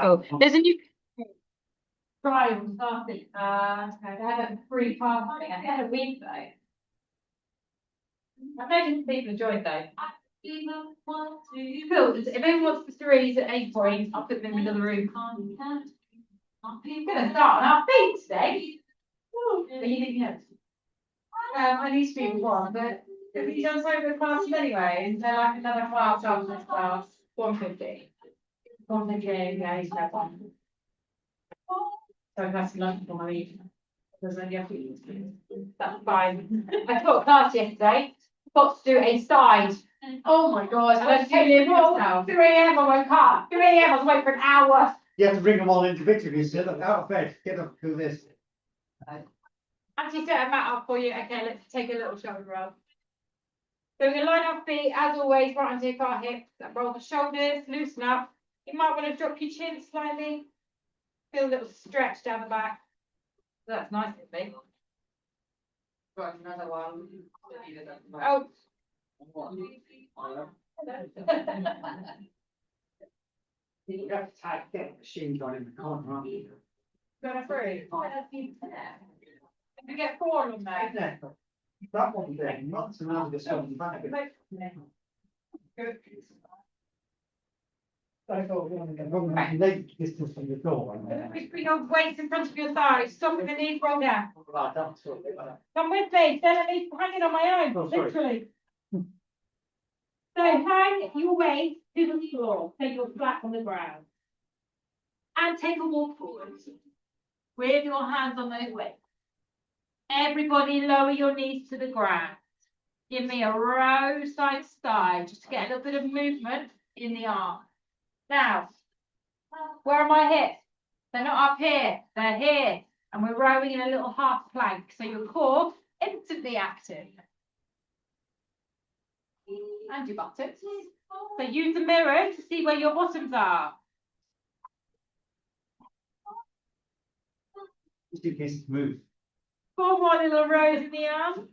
Oh, there's a new trial starting. They had a free parking. I think I had a week though. I imagine people enjoyed though. Cool. If anyone wants the threes at 8 points, I'll put them in the other room. We're gonna start on our feet today. But you didn't know. I used to be one, but have you done so with classes anyway? Is there like another class after this class? 150. 150, yeah, I used to have one. So that's lunch for my evening. There's only a few. That's fine. I taught class yesterday. Got to do a side. Oh my god! And I came in 3 AM. I woke up. 3 AM. I was awake for an hour. You have to bring them all individually. So look out of bed. Get them through this. Actually, set a mat up for you. Okay, let's take a little shoulder roll. So we're going to line our feet as always, right underneath our hips. Roll the shoulders, loosen up. You might want to drop your chin slightly. Feel a little stretch down the back. That's nice, isn't it? Got another one. Oh. You have to take that machine on in the corner. Got a free. You get 4 on there. That one there, not to know this one back. Leg distance from the door. Just put your weights in front of your thighs. Stop with the knees, roll down. Right, that's all. Come with me. Then I need hanging on my own, literally. So hang your weight to the floor. Take your flat on the ground. And take a walk forward. With your hands on those weights. Everybody lower your knees to the ground. Give me a row side to side, just to get a little bit of movement in the arm. Now, where are my hips? They're not up here, they're here. And we're rowing in a little half plank, so your core instantly active. And your buttocks. So use the mirror to see where your bottoms are. Just in case it's moved. 4 more little rows in the arm.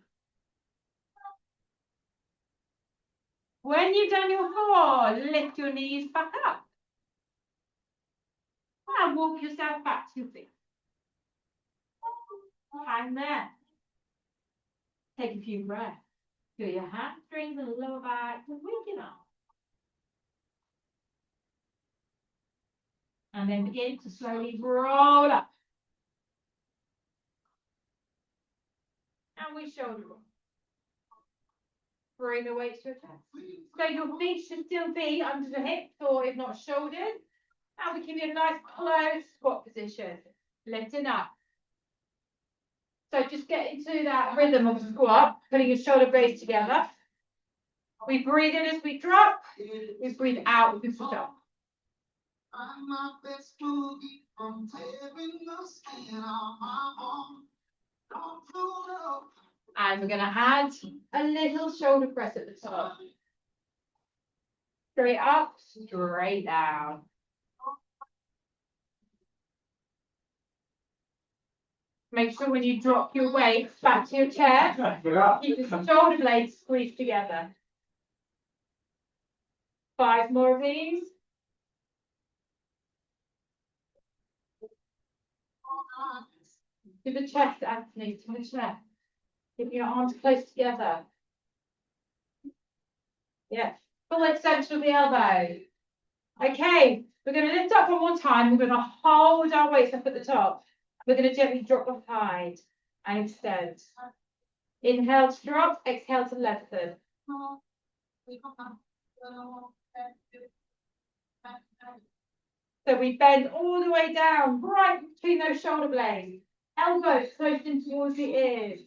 When you've done your 4, lift your knees back up. And walk yourself back to your feet. Hang there. Take a few breaths. Feel your hamstrings and lower back waking up. And then begin to slowly roll up. And we shoulder roll. Bring the weight to your chest. So your feet should still be under the hips or if not shoulders. And we give you a nice close squat position. Lifting up. So just get into that rhythm of squat, putting your shoulder blades together. We breathe in as we drop. We breathe out as we stop. And we're going to add a little shoulder press at the top. Straight up, straight down. Make sure when you drop your weight back to your chair, keep the shoulder blades squeezed together. 5 more of these. To the chest, Anthony, to the chest. Keep your arms close together. Yeah, full extension of the elbow. Okay, we're going to lift up one more time. We're going to hold our weights up at the top. We're going to gently drop behind and extend. Inhale to drop, exhale to lengthen. So we bend all the way down, right between those shoulder blades. Elbows close in towards the ears.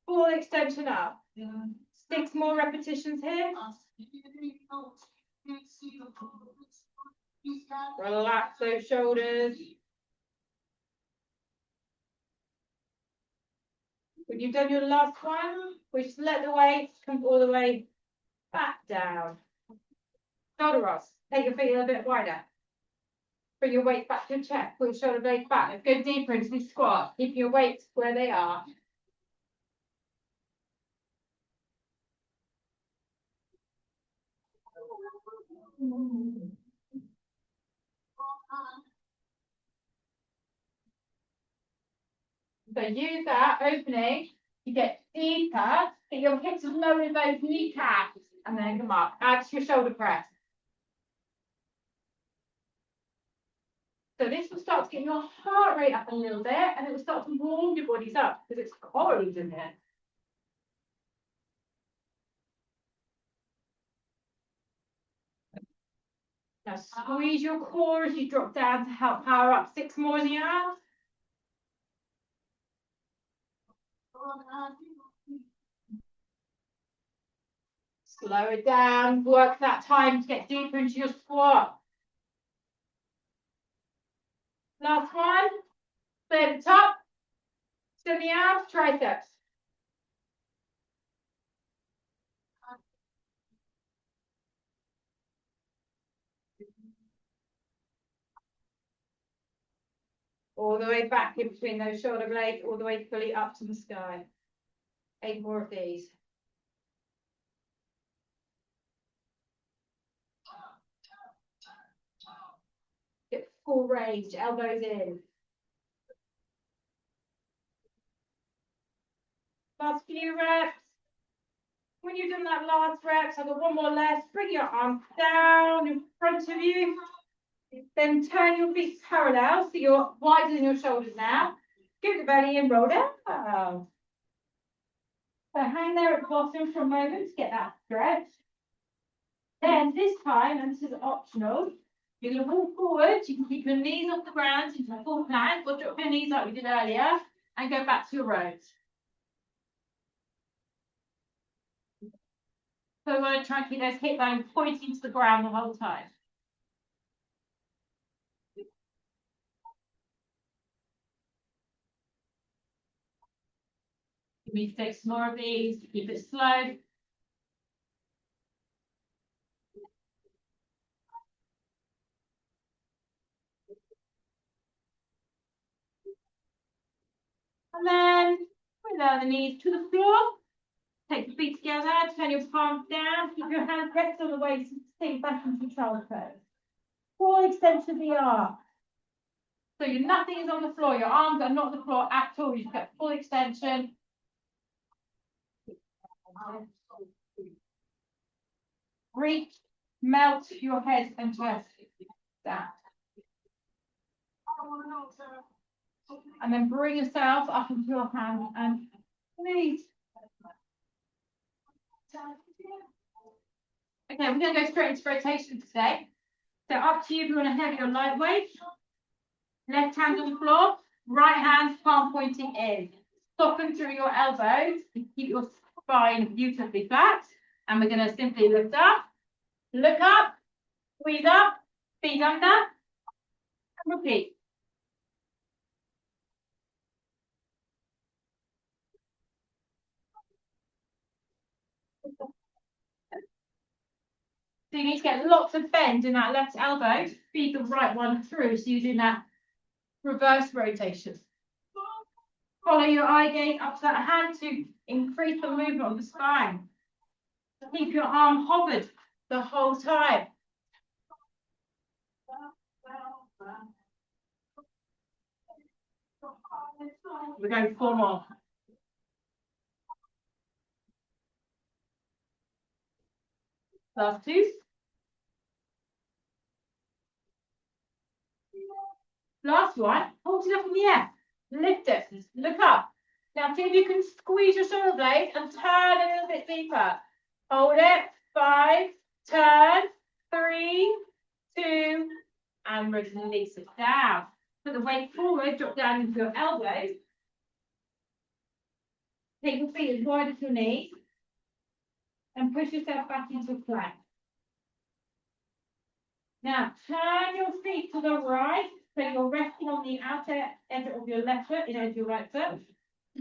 Full extension up. 6 more repetitions here. Relax those shoulders. When you've done your last one, we just let the weight come all the way back down. Shoulder rocks. Take your feet a little bit wider. Bring your weight back to your chest. Put your shoulder blades back. Let's go deeper into this squat. Keep your weights where they are. So use that opening to get deeper, get your hips as low as those kneecaps, and then come up. Add to your shoulder press. So this will start to get your heart rate up a little bit, and it will start to warm your bodies up because it's cold in here. Now squeeze your core as you drop down to help power up. 6 more as you out. Slow it down. Work that time to get deeper into your squat. Last one. Stay at the top. Extend the arms, triceps. All the way back in between those shoulder blades, all the way fully up to the sky. 8 more of these. Get full range, elbows in. Last few reps. When you've done that last rep, so I've got one more left, bring your arms down in front of you. Then turn your feet parallel, so you're widening your shoulders now. Get the belly in, roll down. So hang there at the bottom for a moment to get that stretch. Then this time, and this is optional, you're going to walk forward. You can keep your knees off the ground into a full plank, or drop your knees like we did earlier, and go back to your rows. So we're going to try and keep those hip bones pointing to the ground the whole time. Give me 6 more of these. Keep it slow. And then bring down the knees to the floor. Take your feet together, turn your palms down, keep your hands pressed on the waist, sink back into child pose. Full extension of the arm. So nothing is on the floor, your arms are not on the floor at all, you get full extension. Reach, melt your head and chest down. And then bring yourself up into your hands and knees. Okay, we're going to go straight into rotation today. So up to you if you want to have your light weight. Left hand on the floor, right hand palm pointing in. Soften through your elbows and keep your spine beautifully flat. And we're going to simply lift up, look up, squeeze up, feet under, and repeat. So you need to get lots of bend in that left elbow to feed the right one through. So you're doing that reverse rotation. Follow your eye gaze up to that hand to increase the movement of the spine. Keep your arm hovered the whole time. We're going 4 more. Last 2. Last one, hold it up in the air. Lift it, look up. Now see if you can squeeze your shoulder blades and turn a little bit deeper. Hold it, 5, turn, 3, 2, and release it down. Put the weight forward, drop down into your elbows. Take your feet as wide as your knees. And push yourself back into a plank. Now turn your feet to the right. So you're resting on the outer edge of your left foot, inner edge of your right foot.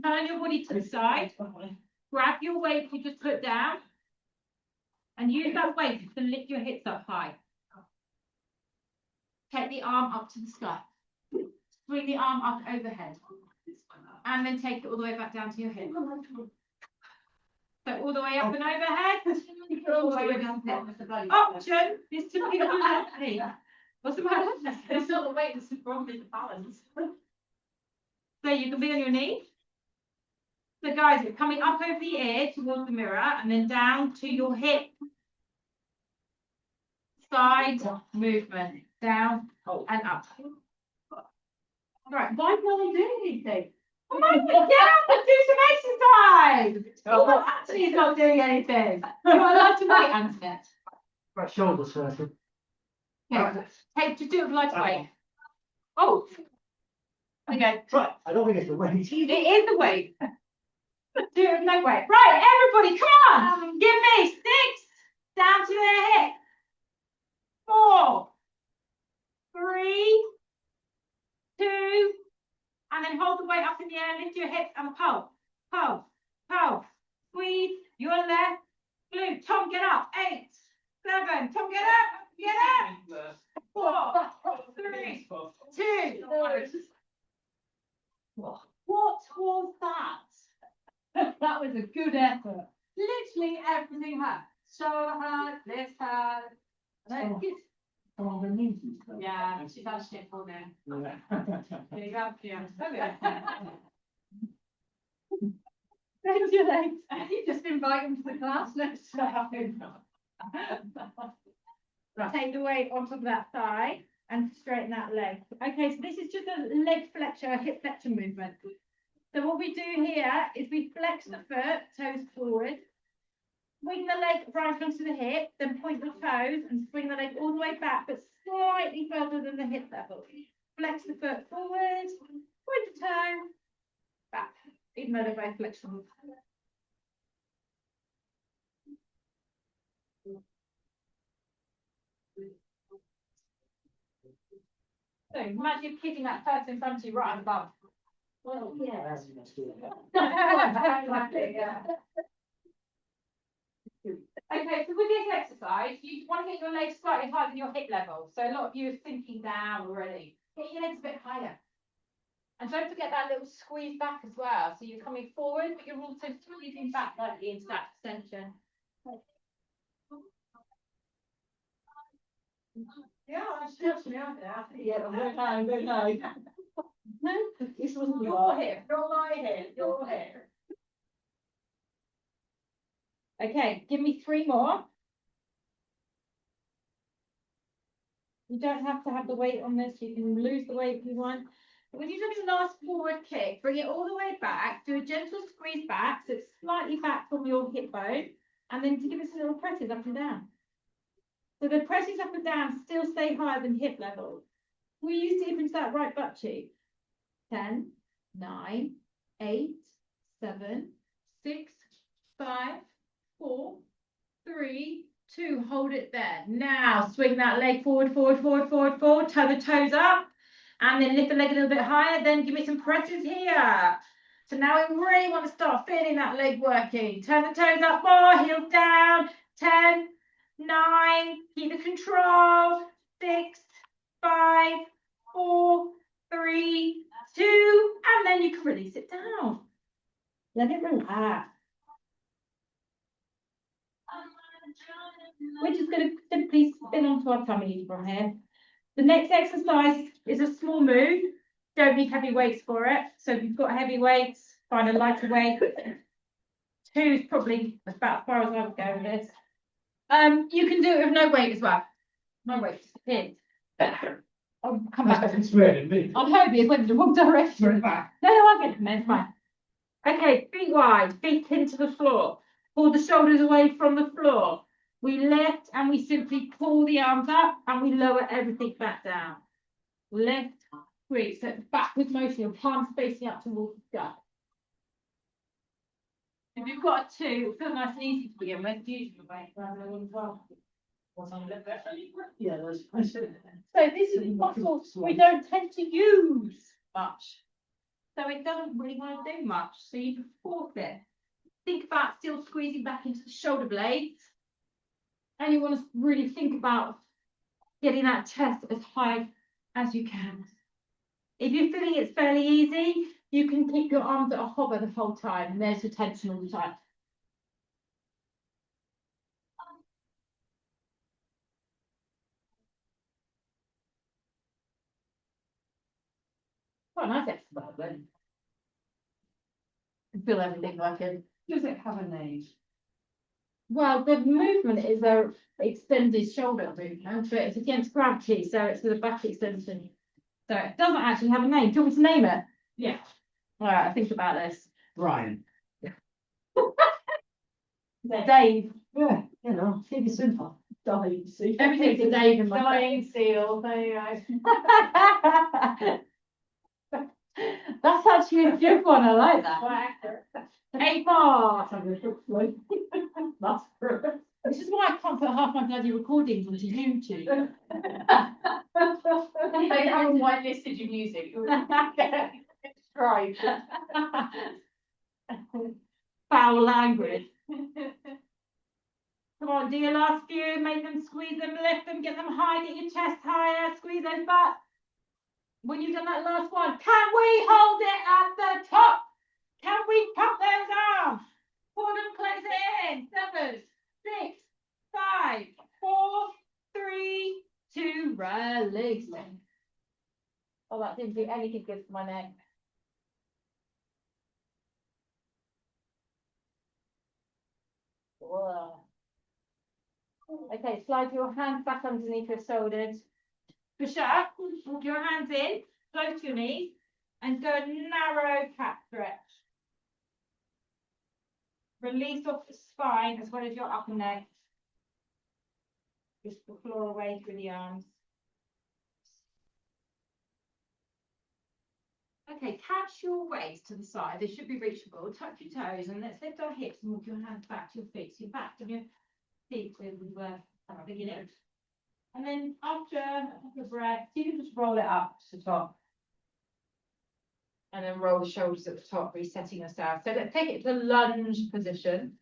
Turn your body to the side. Grab your weight you just put down. And use that weight to lift your hips up high. Take the arm up to the sky. Bring the arm up overhead. And then take it all the way back down to your hip. So all the way up and overhead. All the way down to the option is to pick up your left knee. What's the matter? It's not the weight, it's the problem with the balance. So you can be on your knee. So guys, we're coming up over the ear towards the mirror and then down to your hip. Side movement, down and up. Right, why can't I do anything? Come on, get up and do some exercise. Oh, Anthony's not doing anything. You're allowed to wait, Anthony. Right, shoulders first. Okay, just do it with light weight. Oh. Okay. Right, I don't think it's the weight. It is the weight. Do it with no weight. Right, everybody, come on. Give me 6 down to their hip. 4, 3, 2, and then hold the weight up in the air, lift your hips and pull, pull, pull. Squeeze your left glute. Tom, get up. 8, 7. Tom, get up. Get up. 4, 3, 2. What was that? That was a good effort. Literally everything hurt. Shoulder hurt, this hurt. Yeah, she's had shit for now. There you go. Yeah. Okay. Thank you, legs. You just invite them to the class next time. Take the weight onto that thigh and straighten that leg. Okay, so this is just a leg flexion, a hip flexion movement. So what we do here is we flex the foot, toes forward, swing the leg right onto the hip, then point the toes and swing the leg all the way back, but slightly further than the hip level. Flex the foot forward, point the toe, back, even though they're both flexible. So imagine kicking that person in front of you right on the bum. Well, yeah, that's exactly, yeah. Okay, so with this exercise, you want to get your legs slightly higher than your hip level. So a lot of you are sinking down already. Get your legs a bit higher. And don't forget that little squeeze back as well. So you're coming forward, but you're also squeezing back lightly into that extension. Yeah, I'm still out there. Yeah, very nice. No, this wasn't your hair. Your my hair. Your hair. Okay, give me 3 more. You don't have to have the weight on this. You can lose the weight if you want. But when you do the last forward kick, bring it all the way back. Do a gentle squeeze back, so it's slightly back from your hip bone, and then to give us a little presses up and down. So the presses up and down still stay higher than hip level. We use to into that right butt cheek. 10, 9, 8, 7, 6, 5, 4, 3, 2. Hold it there. Now swing that leg forward, forward, forward, forward, forward. Turn the toes up, and then lift the leg a little bit higher. Then give me some presses here. So now we really want to start feeling that leg working. Turn the toes up more, heels down. 10, 9. Keep the control. 6, 5, 4, 3, 2, and then you can release it down. Let it relax. We're just going to simply spin onto our tummies from here. The next exercise is a small move. Don't need heavy weights for it. So if you've got heavy weights, find a lighter weight. 2 is probably about as far as I would go with this. You can do it with no weight as well. No weight, just a pin. I'll come back. I'm hoping it went in the wrong direction. No, I'll get them there, it's fine. Okay, feet wide, feet into the floor. Pull the shoulders away from the floor. We lift and we simply pull the arms up and we lower everything back down. Lift, squeeze. So it's backward motion, your palms facing up towards the sky. If you've got a 2, it feels nice and easy to begin with. Use your weight rather than 12. Yeah, that's so this is muscles we don't tend to use much. So it doesn't really want to do much. So you can force it. Think about still squeezing back into the shoulder blades. And you want to really think about getting that chest as high as you can. If you're feeling it's fairly easy, you can keep your arms at a hover the whole time. And there's your tension all the time. Quite a nice exercise then. can feel everything working. Does it have a name? Well, the movement is a extended shoulder movement, but it's against gravity, so it's the back extension. So it doesn't actually have a name. Do you want me to name it? Yeah. All right, think about this. Brian. Dave. Yeah, you know, keep it simple. Dying seal. Everything's a Dave in my Dying seal, there you go. That's actually a good one. I like that. Quite accurate. 8 bars. That's perfect. This is why I can't put half my bloody recordings onto YouTube. They haven't whitelisted your music. Right. Foul language. Come on, do your last few. Make them squeeze them, lift them, get them high, get your chest higher, squeeze those back. When you've done that last one, can we hold it at the top? Can we pop those arms? Pull them close in. 7, 6, 5, 4, 3, 2, releasing. Oh, that didn't do anything good for my neck. Whoa. Okay, slide your hands back underneath your shoulders. Push up, hold your hands in, close to your knees, and go a narrow cat stretch. Release off the spine as well as your upper neck. Just the floor away through the arms. Okay, catch your waist to the side. They should be reachable. Touch your toes and let's lift our hips and walk your hands back to your feet. So you're back to your feet where we were at the beginning. And then after a breath, you can just roll it up to the top. And then roll the shoulders at the top, resetting yourself. So let's take it to the lunge position.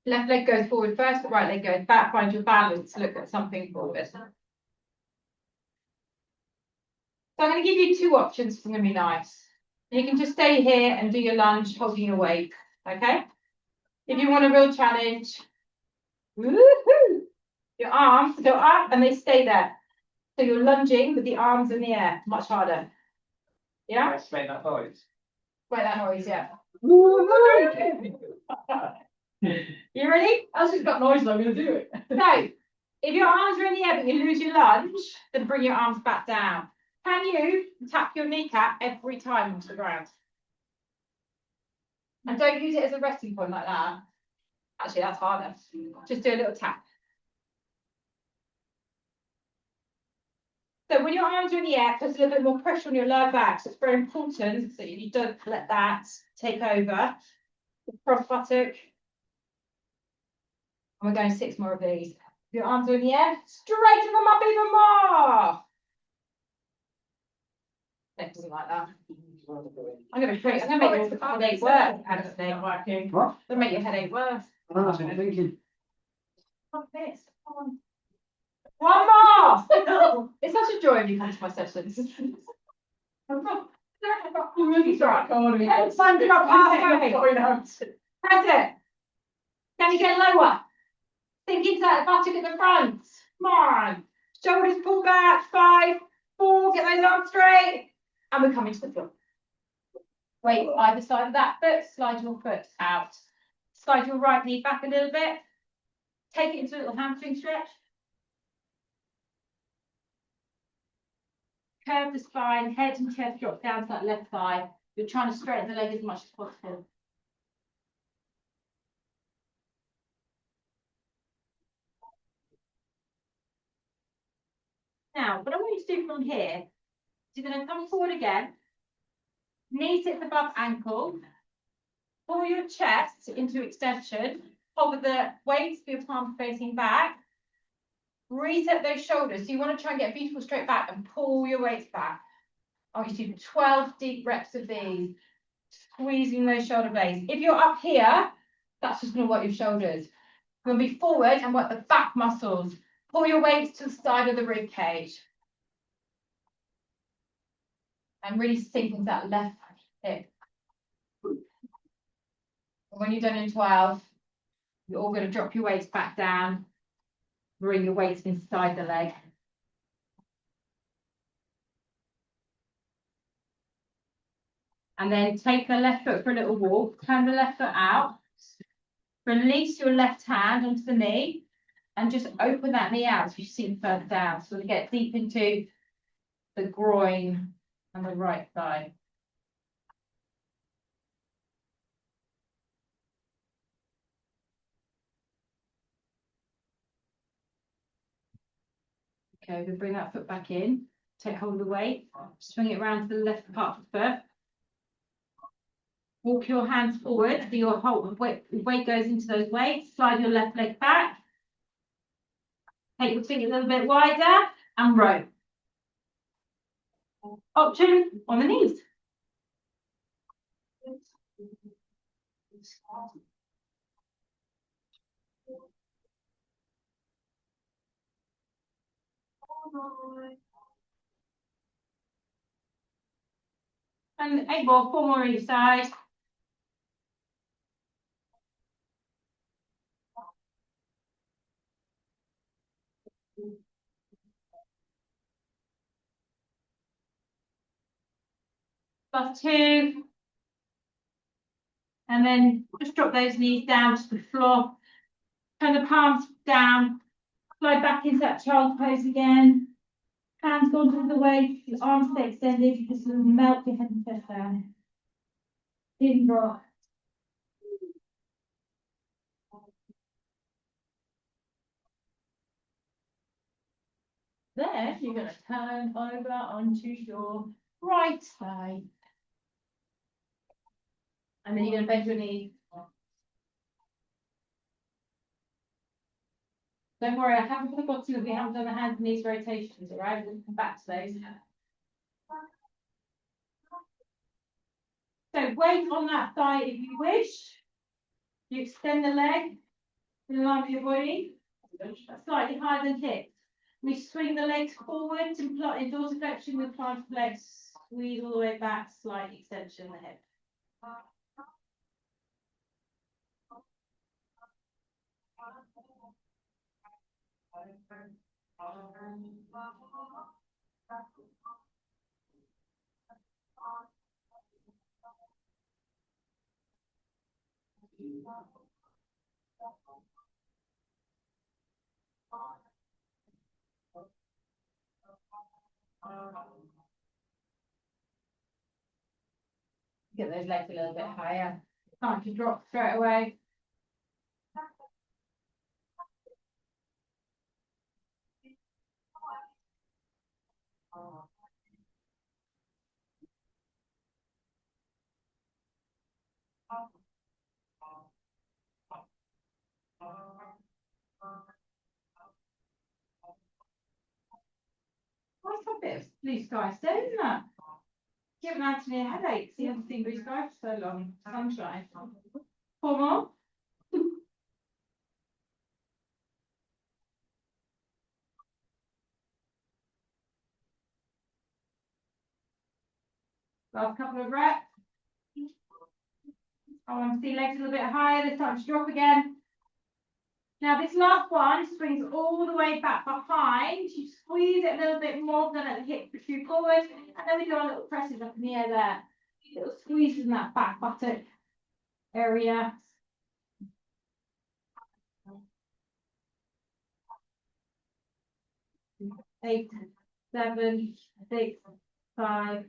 Left leg goes forward first, the right leg goes back. Find your balance, look at something forward. So I'm going to give you 2 options. It's going to be nice. You can just stay here and do your lunge, holding your weight. Okay? If you want a real challenge, woohoo! Your arms go up and they stay there. So you're lunging with the arms in the air, much harder. Yeah? Let's make that noise. Wait, that noise, yeah. You ready? As it's got noise, I'm going to do it. So, if your arms are in the air but you lose your lunge, then bring your arms back down. Can you tap your kneecap every time onto the ground? And don't use it as a resting point like that. Actually, that's harder. Just do a little tap. So when your arms are in the air, put a little bit more pressure on your lower back. So it's very important that you don't let that take over. The front buttock. And we're going 6 more of these. If your arms are in the air, straighten them up even more. Next, like that. I'm going to make your headache worse. Working. What? They'll make your headache worse. I know, that's what I'm thinking. Like this. Come on. One more. It's such a joy when you come to my sessions. Really sorry, come on. Let's stand it up halfway. Press it. Can you get lower? Sink into that buttock at the front. Come on. Shoulders pull back. 5, 4. Get those arms straight. And we're coming to the floor. Weight either side of that foot. Slide your foot out. Slide your right knee back a little bit. Take it into a little hamstring stretch. Curve the spine, head and chest drop down to that left thigh. You're trying to straighten the leg as much as possible. Now, what I want you to do from here is you're going to come forward again. Knee sits above ankle. Pull your chest into extension. Hover the weights for your palms facing back. Reset those shoulders. So you want to try and get beautiful straight back and pull your weights back. I want you to do 12 deep reps of these. Squeezing those shoulder blades. If you're up here, that's just going to work your shoulders. You're going to be forward and work the back muscles. Pull your weights to the side of the rib cage. And really sink into that left hip. And when you're done in 12, you're all going to drop your weights back down. Bring your weights inside the leg. And then take the left foot for a little walk, turn the left foot out, release your left hand onto the knee, and just open that knee out as you sink further down. So we get deep into the groin and the right thigh. Okay, we'll bring that foot back in, take hold of the weight, swing it around to the left part of the foot. Walk your hands forward so your whole weight goes into those weights. Slide your left leg back. Take your feet a little bit wider and row. Option on the knees. And 8 more, 4 more each side. Plus 2. And then just drop those knees down to the floor. Turn the palms down. Slide back into that child's pose again. Hands gone to the waist, your arms stay extended. You just melt your head and chest down. In drop. Then you're going to turn over onto your right side. And then you're going to bend your knees. Don't worry, I haven't forgotten that we haven't done the hands and knees rotations, all right? We'll come back to those. So weight on that thigh if you wish. You extend the leg in line with your body. Slightly higher than hips. We swing the legs forward in dorsiflexion with planted legs. Squeeze all the way back, slight extension of the hip. Get those legs a little bit higher. Time to drop straight away. What's a bit of blue sky today, isn't it? Giving Anthony a headache. He hasn't seen blue sky for so long. Sunshine. 4 more. Last couple of reps. I want to see legs a little bit higher. This time to drop again. Now this last one swings all the way back behind. You squeeze it a little bit more than at the hip protrude forward. And then we do our little presses up in the air there. Little squeezes in that back buttock area. 8, 7, 6, 5,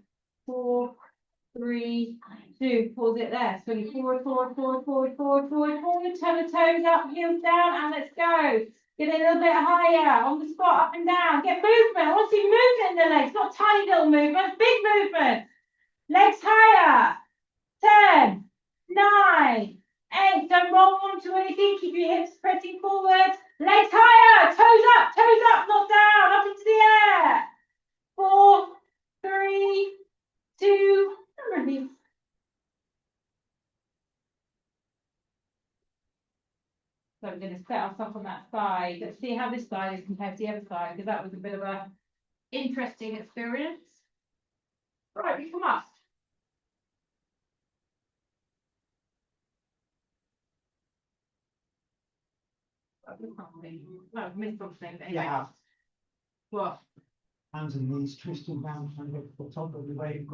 4, 3, 2. Pause it there. Swing forward, forward, forward, forward, forward, forward, forward. Turn the toes up, heels down, and let's go. Get it a little bit higher on the spot, up and down. Get movement. I want to see movement in the legs, not tiny little movements, big movement. Legs higher. 10, 9, 8. Don't roll onto anything. Keep your hips spreading forward. Legs higher. Toes up, not down. Up into the air. 4, 3, 2, and release. So I'm going to set us up on that side. Let's see how this side is compared to the other side, because that was a bit of a interesting experience. Right, we come up. No, I've missed something. But anyway. Yeah. What? Hands and knees twisting down, trying to get to the top of the weight.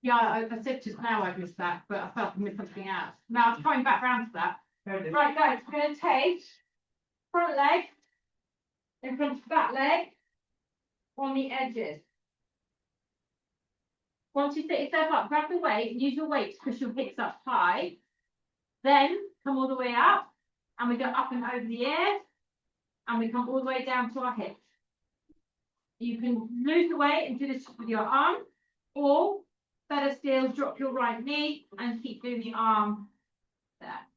Yeah, I said just now I missed that, but I felt I missed something else. Now I'm coming back round to that. Right, guys, we're going to take front leg in front of back leg on the edges. Once you set yourself up, grab the weight and use your weight to push your hips up high. Then come all the way up and we go up and over the ears and we come all the way down to our hips. You can lose the weight and do this with your arm, or better still, drop your right knee and keep doing the arm there.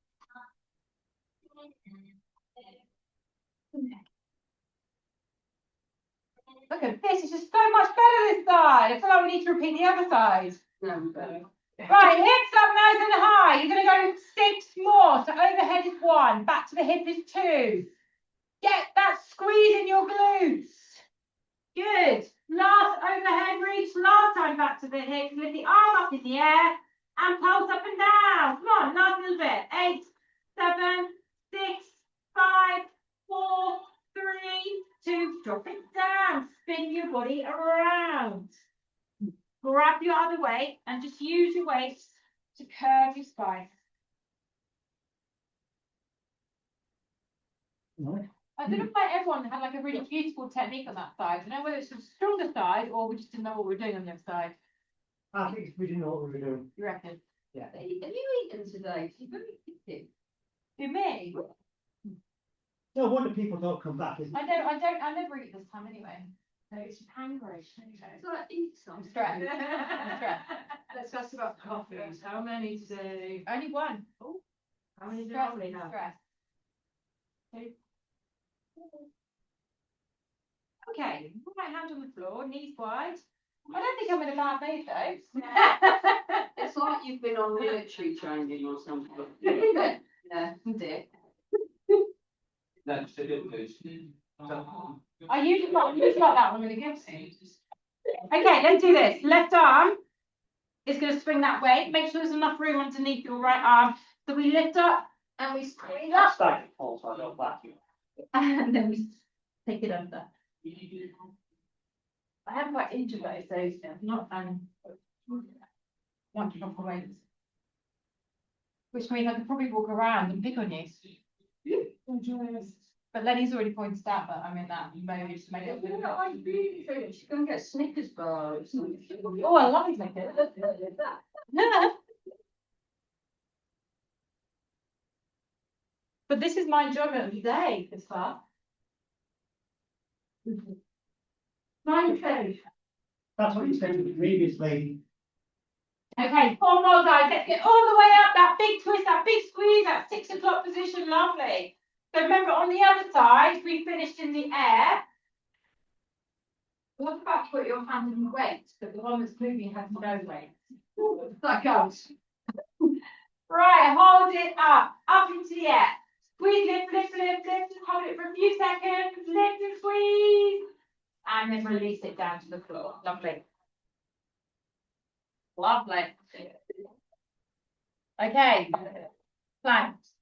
Look at this, it's just so much better this side. I feel like we need to repeat the other side. Right, hips up nice and high. You're going to go 6 more. So overhead is 1, back to the hip is 2. Get that squeeze in your glutes. Good. Last overhead reach, last time back to the hips. Lift the arm up in the air and pulse up and down. Come on, last little bit. 8, 7, 6, 5, 4, 3, 2. Drop it down. Spin your body around. Grab your other weight and just use your weight to curve your spine. I don't know why everyone had like a really beautiful technique on that side. I don't know whether it's the stronger side or we just didn't know what we were doing on the other side. I think we didn't know what we were doing. You reckon? Yeah. Have you eaten today? You're very eating. Do me? No wonder people don't come back, isn't it? I never eat this time anyway. So it's hangry. It's like eat some. I'm stressed. I'm stressed. Let's ask about coffees. How many today? Only one. Oh, how many do Stress, we have? stress. Okay, right hand on the floor, knees wide. I don't think I'm in a bad mood though. It's like you've been on military training or something. Isn't it? Yeah, indeed. That's the good news. I usually like that one really good. Okay, let's do this. Left arm is going to swing that way. Make sure there's enough room underneath your right arm. So we lift up and we squeeze up. Stack falls on your back. And then we take it under. I haven't quite injured those, so not one proper weight. Which means I could probably walk around and pick on you. But Lenny's already pointed out that I'm in that mode to make it. I really think she's going to get Snickers bars. Oh, I love Snickers. But this is my enjoyment of the day this far. Mine too. That's what you said to me previously. Okay, 4 more guys. Let's get all the way up. That big twist, that big squeeze, that 6 o'clock position. Lovely. So remember, on the other side, we finished in the air. What about you put your hand in the weight? But the one that's moving has no weight. That goes. Right, hold it up into the air. Squeeze, lift, lift, lift, lift. Hold it for a few seconds. Lift and squeeze. And then release it down to the floor. Lovely. Lovely. Okay. Planks.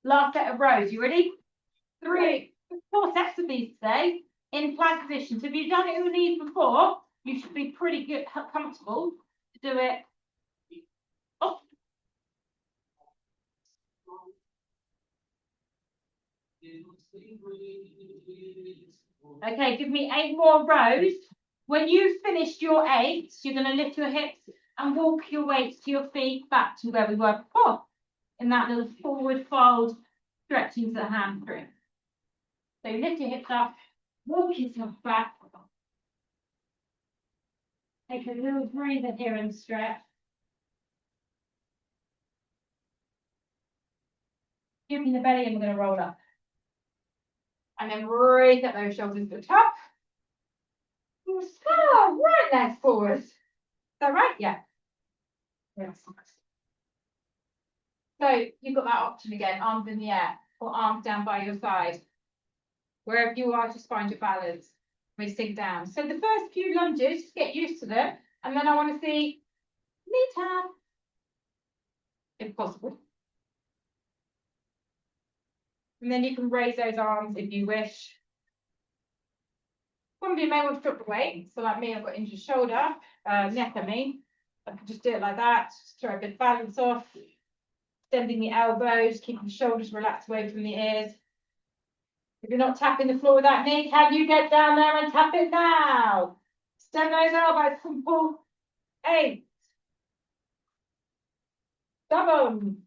Last set of rows. You ready? 4 sets of these today in plank position. So if you've done it with these before, you should be pretty good, comfortable to do it. Oh. Okay, give me 8 more rows. When you've finished your 8, you're going to lift your hips and walk your weights to your feet back to where we were before. In that little forward fold, stretching to the hamstring. So you lift your hips up, walk yourself back. Take a little breather here and stretch. Give me the belly and we're going to roll up. And then raise up those shoulders to the top. Oh, right leg forward. Is that right? Yeah. Yes. So you've got that option again, arms in the air or arms down by your side. Wherever you are, just find your balance. We sink down. So the first few lunges, just get used to them. And then I want to see knee tap, if possible. And then you can raise those arms if you wish. Some of you may want to drop the weight. So like me, I've got injured shoulder, neck I mean. I can just do it like that, just throw a bit of balance off, extending the elbows, keeping the shoulders relaxed away from the ears. If you're not tapping the floor with that knee, can you get down there and tap it now? Extend those elbows and pull. 8, 7,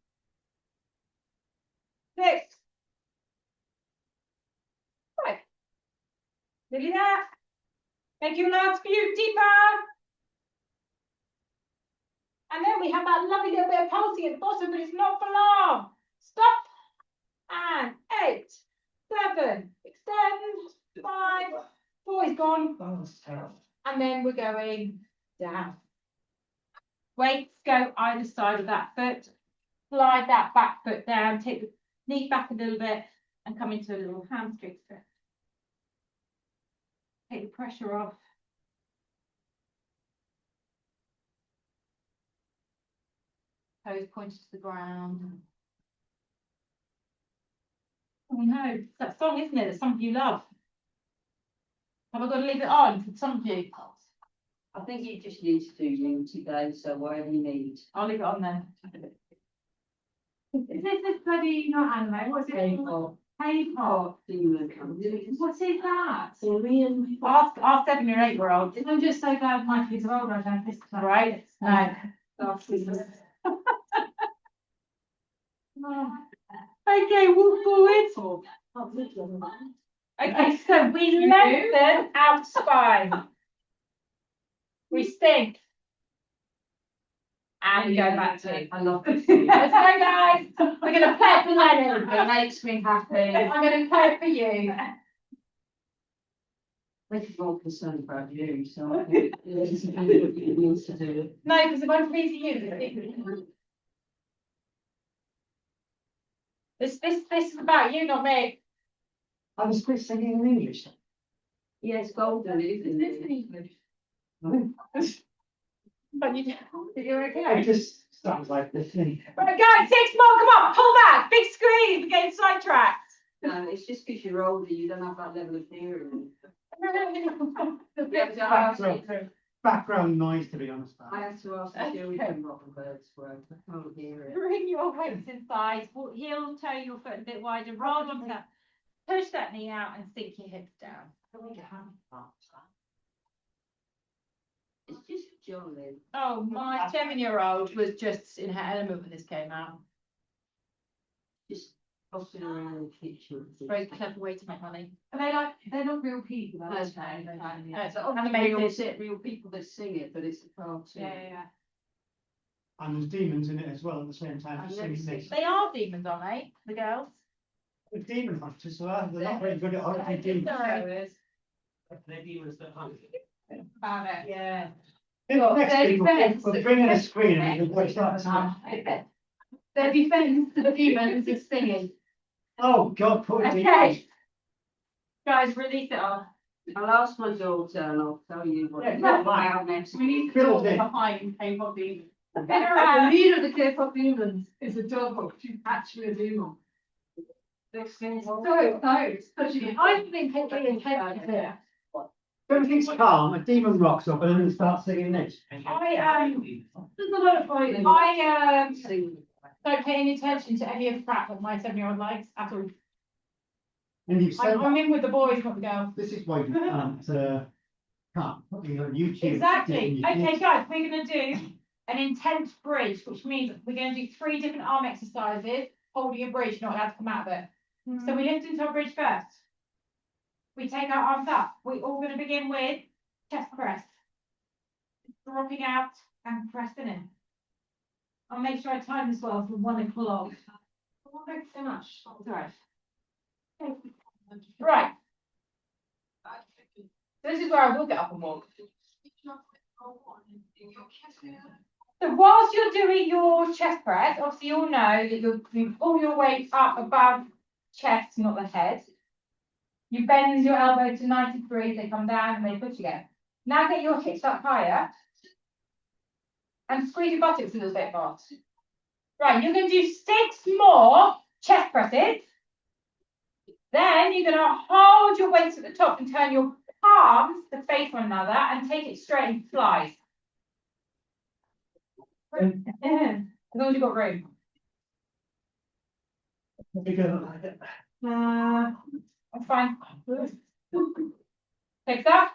6, 5. Nearly there. Make your legs few deeper. And then we have that lovely little bit of pulsing at the bottom, but it's not for long. Stop. And 8, 7, extend, 5, 4 is gone. That was terrible. And then we're going down. Weights go either side of that foot. Slide that back foot down, take the knee back a little bit and come into a little hamstring stretch. Take the pressure off. Toes pointed to the ground. Oh no, it's that song, isn't it, that some of you love? Have I got to leave it on for some of you? I think you just need to do Unity Day, so whatever you need. I'll leave it on then. Is this bloody not anime? What's it called? K-pop. What is that? Korean. Ask our 7 or 8 year old. I'm just so glad my kids are older. I don't listen to that. Right? Okay, walk forward. Okay, so we lengthen out spine. We stink. And we go back to. I love Let's go, guys. We're going to play it for Lennon. It makes me happy. I'm going to play it for you. This is more concerned about you, so I think this is what you need to do. No, because if I'm pleasing you, this is about you, not me. I was quit singing in English. Yeah, it's golden, isn't it? But you're It okay. just sounds like the thing. Right, guys, 6 more. Come on, pull back. Big screen. We're getting sidetracked. No, it's just because you're older, you don't have that level of hearing. Background noise, to be honest. I have to ask the children what the birds were. I can't hear it. Bring your weights inside. Heel, toe your foot a bit wider. Roll onto that. Push that knee out and sink your hips down. It's just jolly. Oh, my 7-year-old was just in her element when this came out. Just bossing around the kitchen. Very clever way to make money. Are they're not real people. No, That's It's animated. Real people that sing it, but it's a cartoon. yeah. And there's demons in it as well at the same time. I've for never singing seen this. They are demons, aren't they? The girls. The demon hunters, so they're not very good at hunting demons. Sorry. They're demons that hunt. about it. Yeah. Next week, defense. we'll bring in a screen and we'll start singing. Their defense to the demons is singing. Oh, God, poor demons. Okay. Guys, release it off. I'll ask my daughter and I'll tell you what Yeah, it's not about next We need to Build talk it. behind K-pop demons. The leader of the K-pop demons is a dog who's actually a demon. So close. I think it's being here. Everything's calm, a demon rocks up and then it starts singing this. There's a lot of fighting. I Sing. don't pay any attention to any of the crap that my 7-year-old likes at all. And you've said, I'm in with the boys, not the girls. this is why you can't put me on YouTube. Exactly. Okay, guys, we're going to do an intense bridge, which means we're going to do 3 different arm exercises, holding a bridge, not allowed to come out of it. So we lift into our bridge first. We take our arms up. We're all going to begin with chest press. Dropping out and pressing in. I'll make sure I time this well for 1 o'clock. Thanks so much. Right. Right. This is where I will get up and walk. So whilst you're doing your chest press, obviously you'll know that you pull your weight up above chest, not the head. You bend your elbow to 90 degrees, they come down and they push again. Now get your hips up higher and squeeze your buttocks a little bit more. Right, you're going to do 6 more chest presses. Then you're going to hold your weights at the top and turn your palms to face one another and take it straight and flies. As long as you've got room. Because I'm fine. Take that.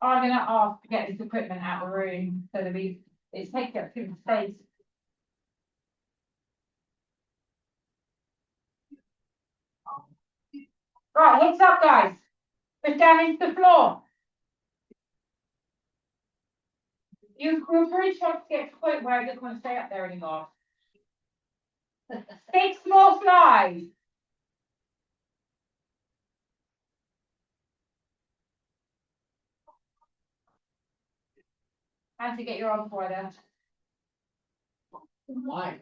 I'm gonna ask to get this equipment out of the room so that it's taking up too much space. Right, hips up, guys. Push down into the floor. Your bridge wants to get to the point where it doesn't want to stay up there anymore. 6 more flies. And to get your arm forward then. why?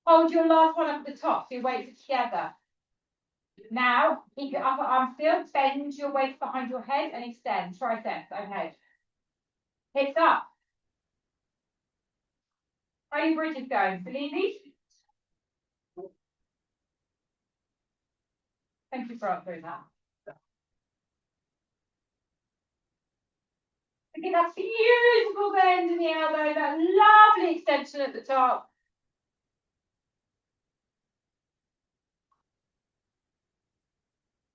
Hold your last one up at the top so your weights are together. Now, keep your upper arm still, bend your weight behind your head and extend. Triceps overhead. Hips up. How are your bridges going? Fellini? Thank you for answering that. Look at that beautiful bend in the elbow, that lovely extension at the top.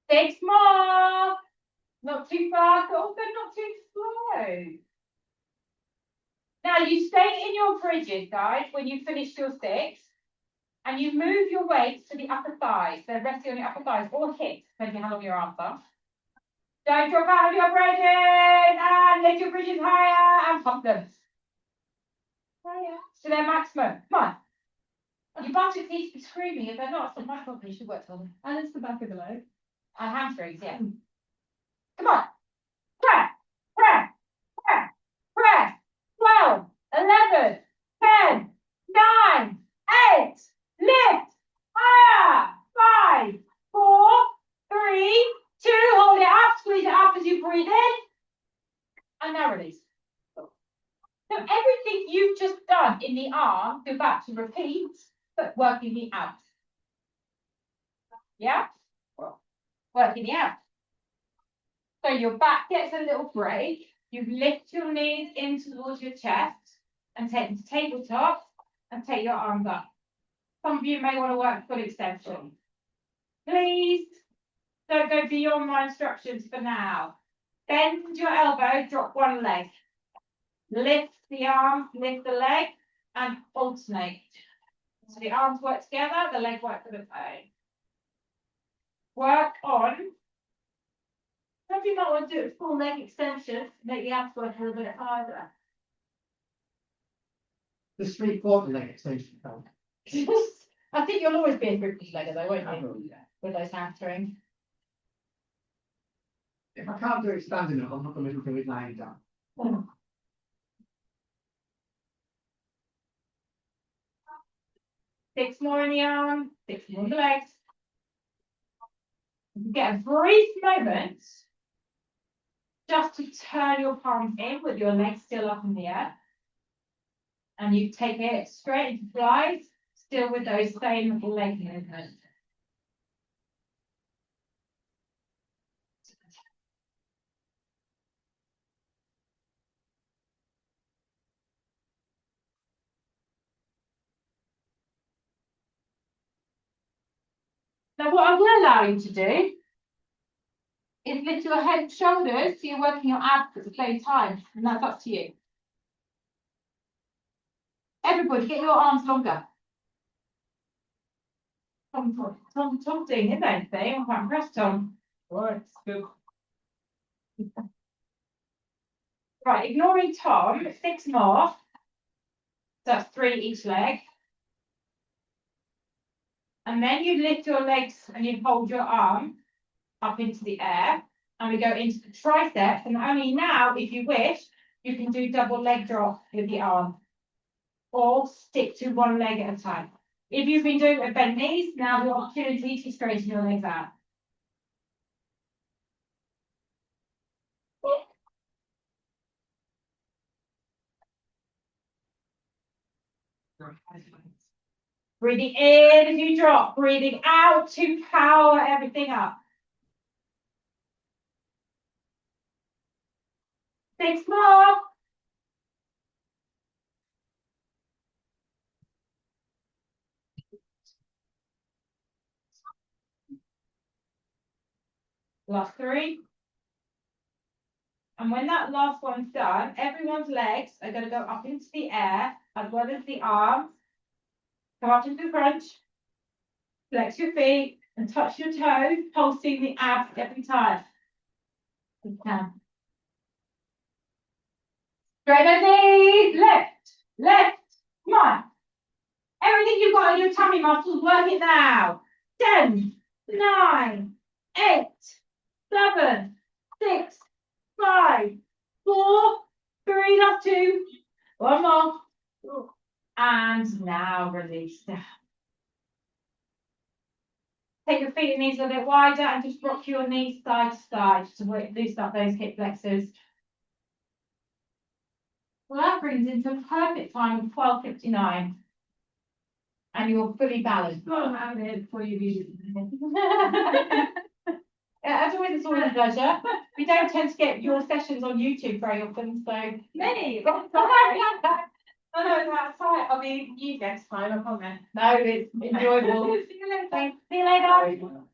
Six more. Not too fast, also not too slow. Now you stay in your bridges, guys, when you finish your 6, and you move your weights to the upper thighs. So resting on your upper thighs or hips, depending on how long your arms are. Don't drop out of your bridges, and lift your bridges higher and pump them. Higher to their maximum. Come on. Your buttocks need to be screaming. If they're not, it's my fault. You should work on them. And it's the back of the leg. And hamstrings, yeah. Come on. Press, press, press, press. 12, 11, 10, 9, 8. Lift. Higher. 5, 4, 3, 2. Hold it up. Squeeze it up as you breathe in. And now release. So everything you've just done in the arm, go back to repeat, but working the abs. Yeah? Working the abs. So your back gets a little break. You lift your knees in towards your chest and take them to tabletop and take your arms up. Some of you may want to work full extension. Please don't go beyond my instructions for now. Bend your elbow, drop one leg. Lift the arm, lift the leg, and alternate. So the arms work together, the leg works on its own. Work on. Some of you might want to do a full leg extension, make the abs work a little bit harder. The 3/4 leg extension. I think you'll always be a grippy legger though, won't you? With those hamstrings. If I can't do it standing up, I'm not going to do it lying down. 6 more in the arm, 6 more in the legs. You get a brief moment just to turn your palms in with your legs still up in the air. And you take it straight into flies, still with those same leg movements. Now what I will allow you to do is lift your head and shoulders so you're working your abs at the same time, and that's up to you. Everybody, get your arms longer. Tom's doing his own thing. I'm quite impressed, Tom. Right, good. Right, ignoring Tom, 6 more. So that's 3 each leg. And then you lift your legs and you hold your arm up into the air. And we go into the triceps. And only now, if you wish, you can do double leg drop with the arm. Or stick to one leg at a time. If you've been doing it with bent knees, now the opportunity to straighten your legs out. Breathing in as you drop, breathing out to power everything up. 6 more. Last 3. And when that last one's done, everyone's legs are going to go up into the air as well as the arms. Come up into the crunch. Flex your feet and touch your toes, pulsing the abs every time. You can. Straight those knees. Left. Left. Come on. Everything you've got in your tummy muscles, work it now. 10, 9, 8, 7, 6, 5, 4, 3, last 2, 1 more. And now release down. Take your feet and knees a little bit wider and just rock your knees side to side to loosen up those hip flexors. Well, that brings into a perfect time of 12:59. And you're fully balanced. Go out of it before you leave. Yeah, as always, it's always a pleasure. We don't tend to get your sessions on YouTube very often, so. Me? I know that's right. I'll be you next time, I promise. No, it's enjoyable. See you later. Thanks. See you later.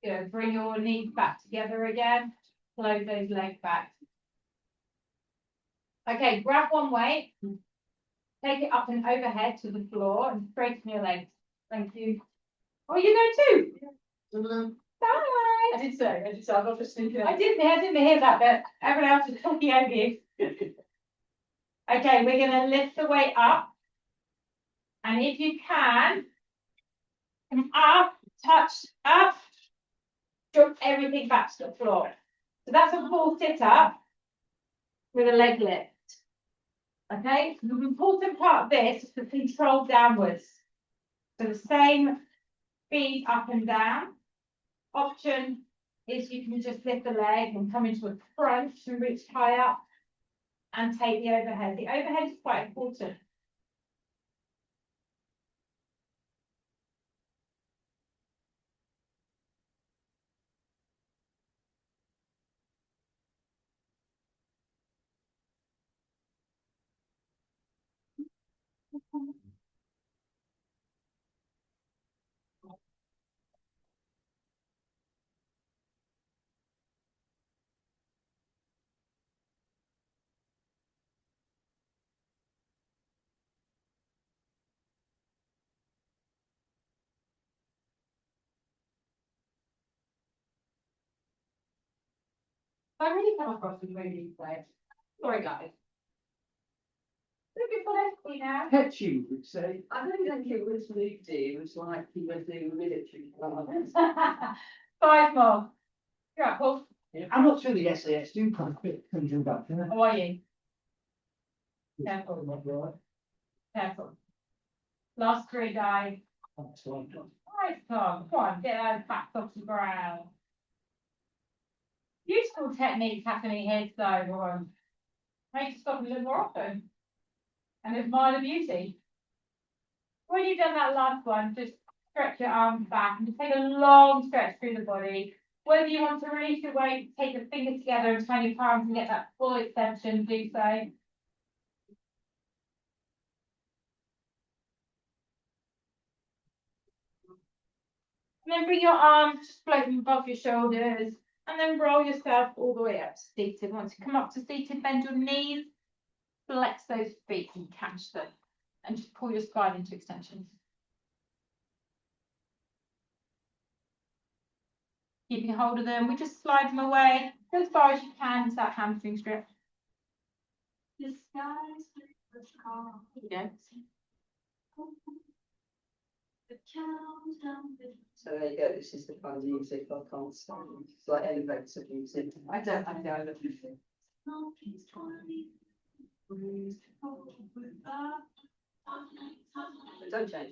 Good. Bring your knees back together again. Close those legs back. Okay, grab one weight. Take it up and overhead to the floor and straighten your legs. Thank you. Oh, you go too? Bye. I did say, I'm not just thinking. I didn't hear that bit. Everyone else is talking over you. Okay, we're going to lift the weight up. And if you can, come up, touch, up, drop everything back to the floor. So that's a full sit-up with a leg lift. Okay, the important part of this is the control downwards. So the same speed up and down. Option is you can just lift the leg and come into a crunch and reach high up and take the overhead. The overhead is quite important. I really come across as really players. Sorry, guys. Looking for this, you know. Petty would say, I don't think it was Lucy, it was like he was doing military classes. 5 more. You're up, Paul. I'm not sure the SAS do kind of fit country back, you know. How are you? Careful. Careful. Last 3, guys. That's what I've done. Nice, Tom. Come on, get those backs off the ground. Useful techniques happening here today, everyone. Make you stop a little more often. And admire the beauty. When you've done that last one, just stretch your arms back and just take a long stretch through the body. Whether you want to release your weight, take your fingers together and turn your palms and get that full extension, do so. And then bring your arms just floating above your shoulders. And then roll yourself all the way up to seated. Once you come up to seated, bend your knees, flex those feet and catch them. And just pull your spine into extension. Keeping hold of them, we just slide them away as far as you can into that hamstring strip. The skies are calm. Yeah. The countdown. So there you go, this is the kind of music I can't stand. It's like elevator music. I don't think I love music. Don't change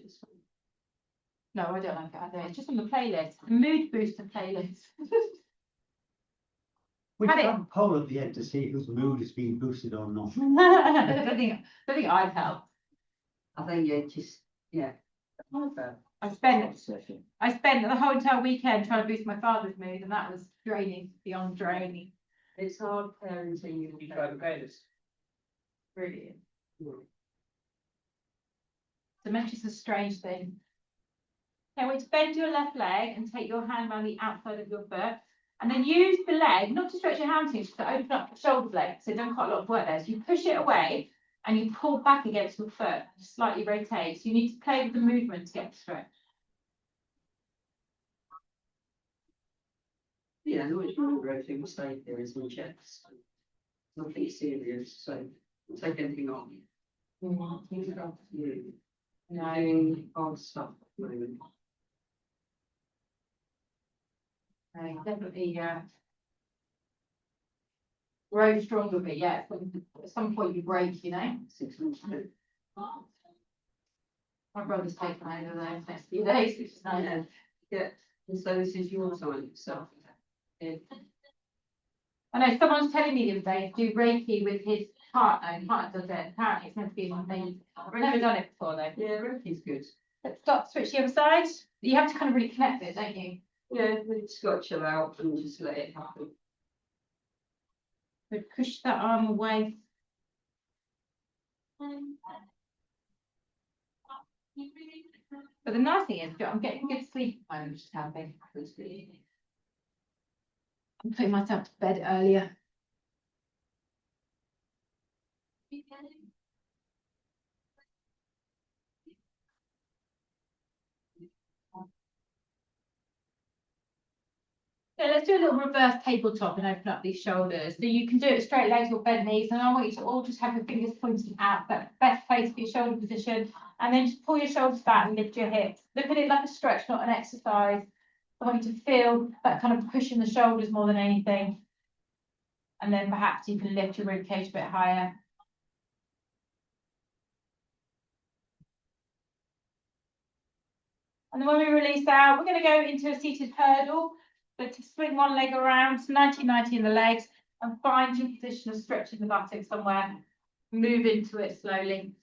this one. No, I don't like it either. It's just on the playlist, the mood booster playlist. We Had should it- have a poll at the end to see whose mood is being boosted or not. I don't think I'd help. I think you just, yeah. I spent the whole entire weekend trying to boost my father's mood, and that was draining beyond draining. It's hard parenting. You try the pilates. Really. Dementia's a strange thing. Okay, well, to bend your left leg and take your hand around the outside of your foot, and then use the leg, not to stretch your hamstrings, just to open up the shoulder blade, so you've done quite a lot of work there. So you push it away, and you pull back against your foot, slightly rotate. So you need to play with the movement to get the stretch. Yeah, no, it's really great thing to say there is no checks. Nothing serious, so take anything on. You. Doing odd stuff at the moment. Definitely, grow stronger, but yeah, at some point you break, you know. 6 months ago. My brother's taken over those next few days, which is nice. Yeah, yeah, and so this is your time yourself. Yeah. I know someone's telling me the other day to do Reiki with his partner, and partner does it. Apparently, it's meant to be amazing. I've never done it before though. Yeah, Ricky's good. Let's start switch the other side. You have to kind of really connect it, don't you? Yeah, we just got to chill out and just let it happen. So push that arm away. But the nice thing is, I'm getting good sleep at the moment, which is helping. I'm putting myself to bed earlier. So let's do a little reverse tabletop and open up these shoulders. So you can do it straight legs or bent knees, and I want you to all just have your fingers pointing out. That's the best place for your shoulder position. And then just pull your shoulders back and lift your hips. Look at it like a stretch, not an exercise. I want you to feel that kind of push in the shoulders more than anything. And then perhaps you can lift your rib cage a bit higher. And then when we release out, we're going to go into a seated hurdle. But to swing one leg around, 90-90 in the legs, and find your position of stretching the buttocks somewhere. Move into it slowly.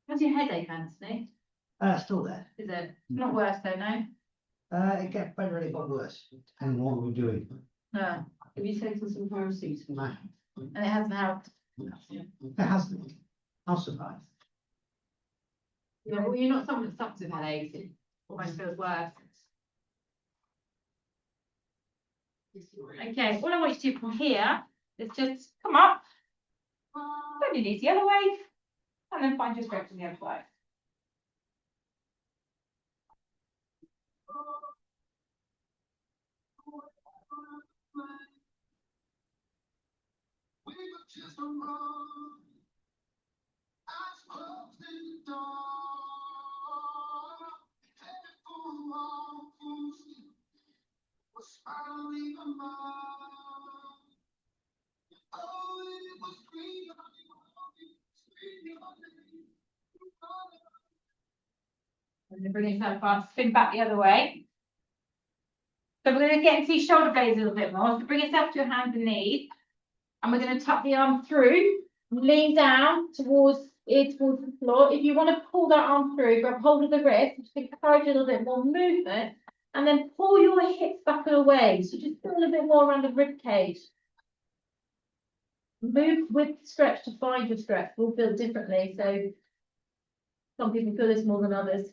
How's your headache, Anthony? Still there. Is it not worse though, no? It gets better and it got worse, depending on what we're doing. No. Have you taken some paracetamol? And it hasn't helped. It hasn't. I'm surprised. Yeah, well, you're not someone that suffers with headaches. It almost feels worse. Okay, what I want you to do from here is just come up, bend your knees the other way, and then find your stretch on the other side. And then bring yourself up, spin back the other way. So we're going to get into these shoulder blades a little bit more. So bring yourself to your hands and knees. And we're going to tuck the arm through, lean down towards the floor. If you want to pull that arm through, grab hold of the wrist, just encourage a little bit more movement, and then pull your hips back and away. So just feel a little bit more around the rib cage. Move with stretch to find your stretch. We'll feel differently. So some people feel this more than others.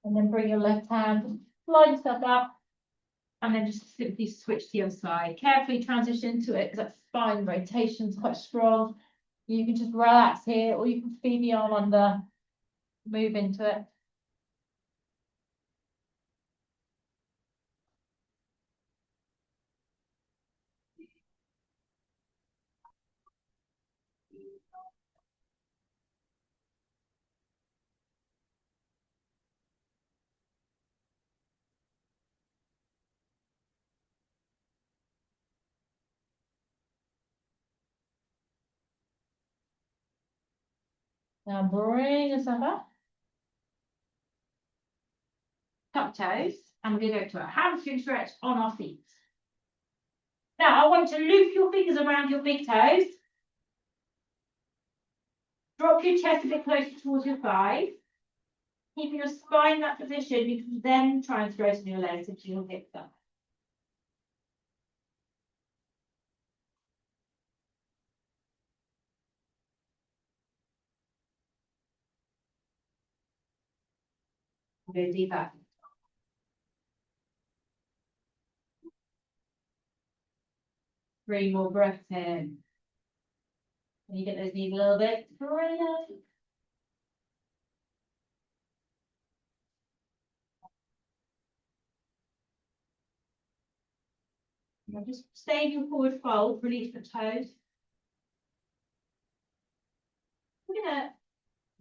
And then bring your left hand, slide yourself up, and then just simply switch to the other side. Carefully transition to it because that spine rotation is quite strong. You can just relax here, or you can feed the arm under, move into it. Now bring yourself up. Tuck toes, and we're gonna go to a hamstring stretch on our feet. Now I want you to loop your fingers around your big toes. Drop your chest a bit closer towards your thighs. Keeping your spine in that position, you can then try and straighten your legs into your hips up. Go deeper. 3 more breaths in. Can you get those knees a little bit straighter? Now just stay in your forward fold, release the toes. We're gonna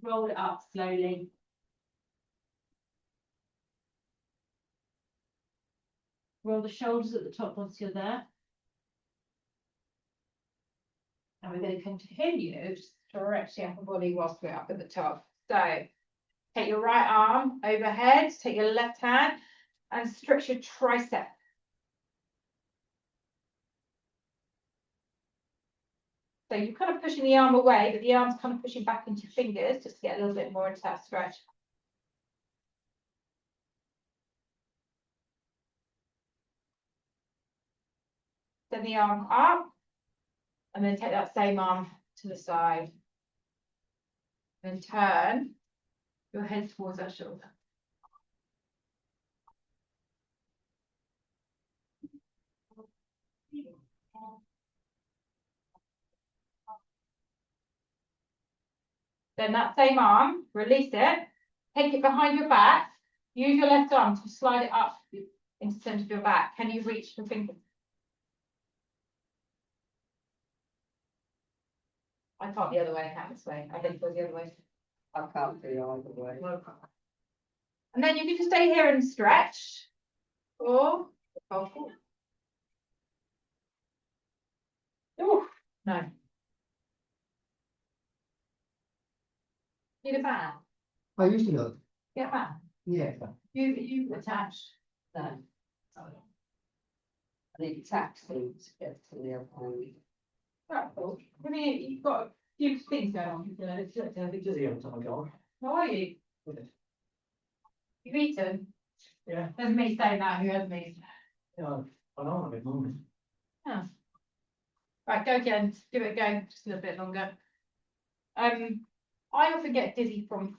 roll it up slowly. Roll the shoulders at the top once you're there. And we're going to continue to stretch the upper body whilst we're up at the top. So take your right arm overhead, take your left hand and stretch your tricep. So you're kind of pushing the arm away, but the arm's kind of pushing back into your fingers just to get a little bit more into that stretch. Send the arm up, and then take that same arm to the side. Then turn your head towards that shoulder. Then that same arm, release it, take it behind your back, use your left arm to slide it up into the centre of your back. Can you reach the fingers? I can't the other way, I can't this way. I think it goes the other way. I can't do either way. And then you can just stay here and stretch. Or, oh, no. Need a band? I used to know. Get a band. Yeah. You attached. No. I need a taxi to get to the other one. Right, cool. I mean, you've got a few things going on. You know, It's a bit dizzy every time I go on. how are you? You've eaten? Yeah. There's me saying that, who hasn't eaten? Yeah, I know I'm a bit hungry. Right, go again, give it a go, just a little bit longer. I often get dizzy from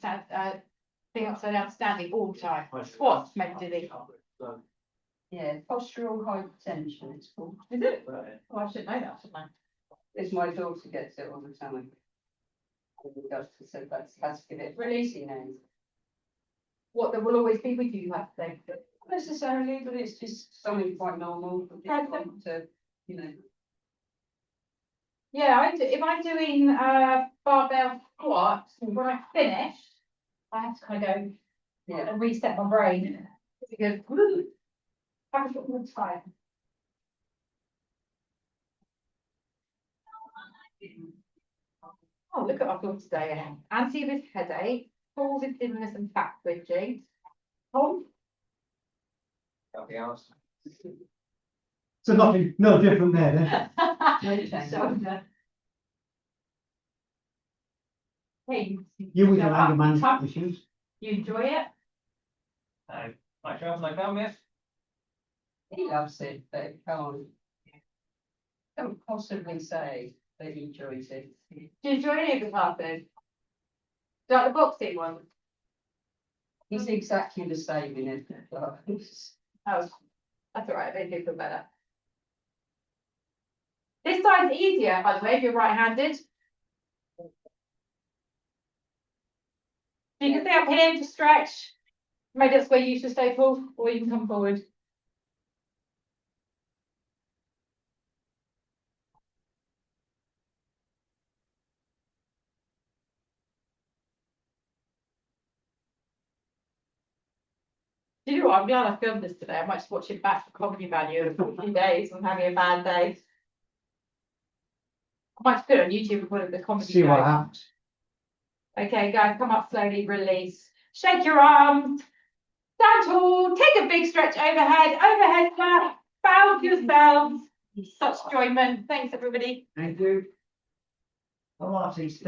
being upside down standing all the time. Squats make me dizzy. So, Yeah, postural hypertension it's called. Is it? right. Oh, I should know that, shouldn't I? It's my daughter gets it all the time. And the doctor said that's has to give it Really? you know. What, there will always be with you, you have to say. Not necessarily, but it's just something quite normal for people to, you know. Yeah, I do, if I'm doing barbell squats, when I finish, I have to kind of go Yeah. and reset my brain. Because woo, back all the time. Oh, look at our thoughts today. Anti with headache, full with dimness and fat bridging. Tom? Nothing else. So nothing, no different there then. Shoulder. Hey, You with your anger Tough. management issues. You enjoy it? No. Right, show my film, yes? He loves it, but can't possibly say that he enjoys it. Do you enjoy any of the classes? Like the boxing one? He's exactly the same in it. But Oh, that's all right, they do feel better. This side's easier, by the way, if you're right-handed. So you can stay up here to stretch. Maybe that's where you should stay pulled, or you can come forward. Do you know what? I'm glad I filmed this today. I might just watch it back for comedy value in a few days when I'm having a bad day. I might just put it on YouTube and call it the comedy See what show. happens. Okay, guys, come up slowly, release. Shake your arms. Stand tall. Take a big stretch overhead. Overhead flat. Bow yourselves. Such enjoyment. Thanks, everybody. Thank you. I'm actually